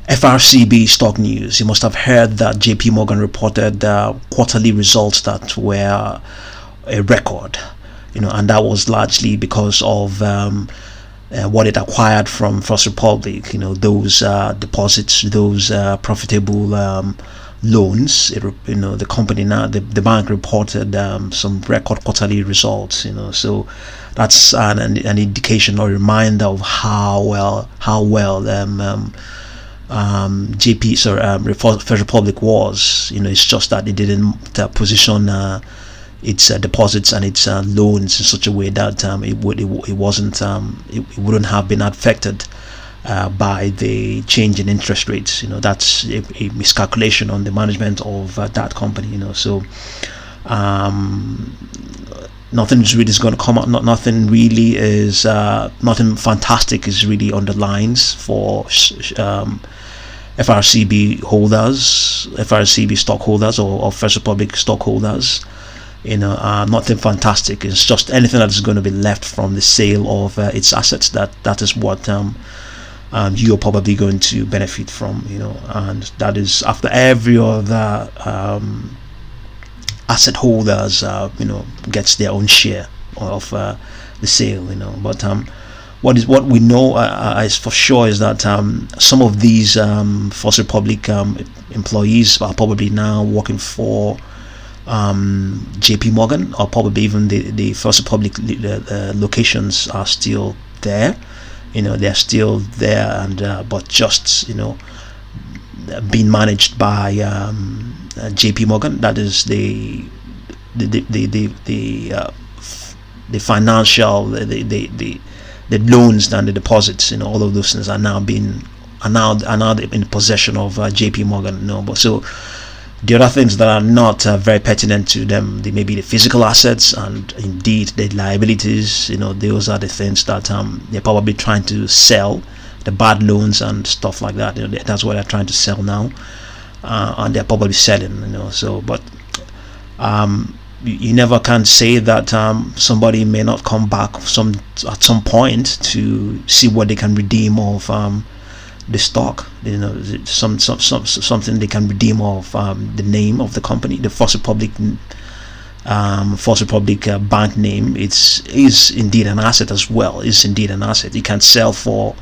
FRCB stock news. You must have heard that JPMorgan reported quarterly results that were a record, and that was largely because of what it acquired from First Republic. Those deposits, those profitable loans. The company now, the bank reported some record quarterly results. So that's an indication or reminder of how well First Republic was. It's just that it didn't position its deposits and its loans in such a way that it wouldn't have been affected by the change in interest rates. That's a miscalculation on the management of that company. So nothing really is going to come out. Nothing really is. Nothing fantastic is really on the lines for FRCB holders, FRCB stockholders, or First Republic stockholders. Nothing fantastic. It's just anything that is going to be left from the sale of its assets. That is what you are probably going to benefit from. And that is after every other asset holders gets their own share of the sale. But what we know is for sure is that some of these First Republic employees are probably now working for JPMorgan, or probably even the First Republic locations are still there. They're still there, and but just being managed by JPMorgan. That is the financial, the loans and the deposits. All of those things are now in possession of JPMorgan. But so the other things that are not very pertinent to them, they may be the physical assets and indeed the liabilities. Those are the things that they're probably trying to sell, the bad loans and stuff like that. That's what they're trying to sell now, and they're probably selling. So, but you never can say that somebody may not come back at some point to see what they can redeem of the stock. Something they can redeem of the name of the company, the First Republic bank name. Is indeed an asset as well. Is indeed an asset. You can sell for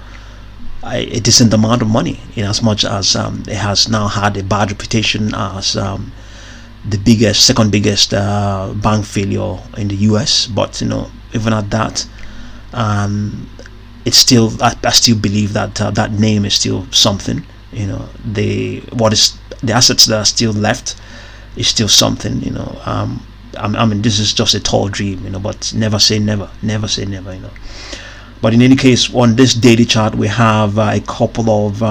a decent amount of money, in as much as it has now had a bad reputation as the second biggest bank failure in the US. But even at that, it's still, I still believe that that name is still something. The assets that are still left is still something. I mean, this is just a tall dream, but never say never. But in any case, on this daily chart, we have a couple of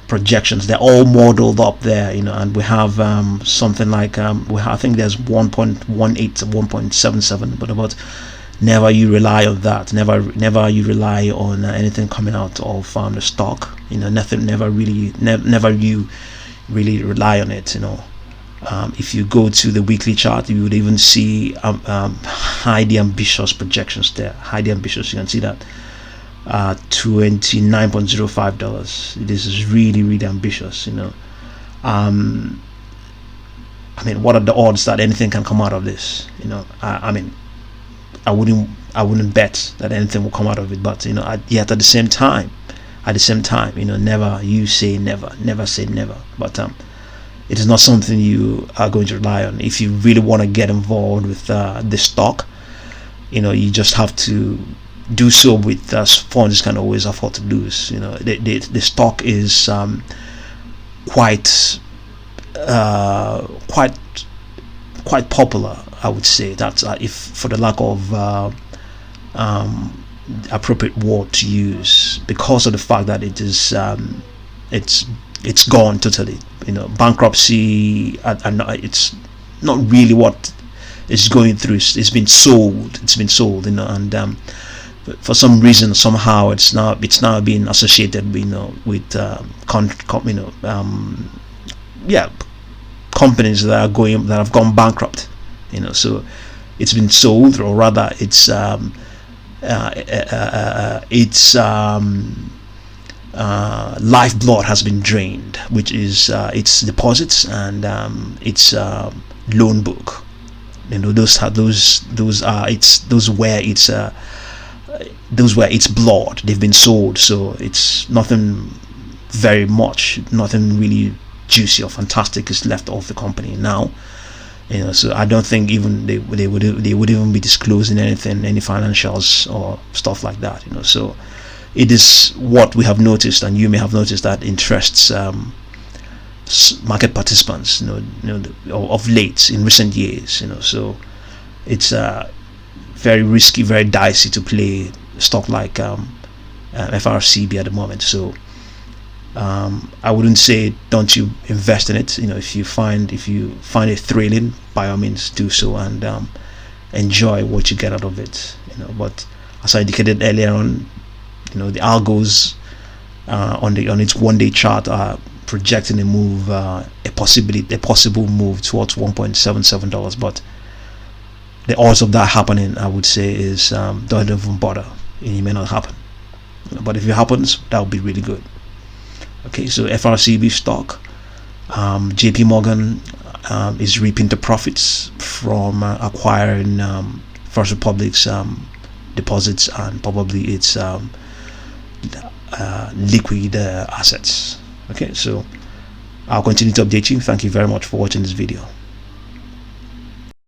projections. They're all modeled up there, and we have something like I think there's 1.18 to 1.77, but about never you rely on that. Never you rely on anything coming out of the stock. Nothing. Never you really rely on it. If you go to the weekly chart, you would even see highly ambitious projections there. Highly ambitious. You can see that $29.05. This is really, really ambitious. I mean, what are the odds that anything can come out of this? I mean, I wouldn't bet that anything will come out of it. But yet at the same time, never you say never say never. But it is not something you are going to rely on. If you really want to get involved with this stock, you just have to do so with funds can always afford to lose. The stock is quite popular, I would say. That's if for the lack of appropriate word to use, because of the fact that it is it's gone totally. Bankruptcy, and it's not really what it's going through. It's been sold. And for some reason, somehow, it's now being associated, with companies that have gone bankrupt. So it's been sold, or rather, lifeblood has been drained, which is its deposits and its loan book. Those were its blood. They've been sold, so it's nothing very much, nothing really juicy or fantastic is left of the company now. So I don't think even they would even be disclosing anything, any financials or stuff like that. So it is what we have noticed, and you may have noticed, that interests market participants, of late in recent years. So it's very risky, very dicey to play stock like FRCB at the moment. So I wouldn't say don't you invest in it. If you find it thrilling, by all means do so, and enjoy what you get out of it. But as I indicated earlier on, the algos on its 1-day chart are projecting a move, a possible move towards $1.77. But the odds of that happening, I would say, is don't even bother. It may not happen. But if it happens, that would be really good. Okay, so FRCB stock, JPMorgan is reaping the profits from acquiring First Republic's deposits and probably its liquid assets. Okay, so I'll continue to update you. Thank you very much for watching this video.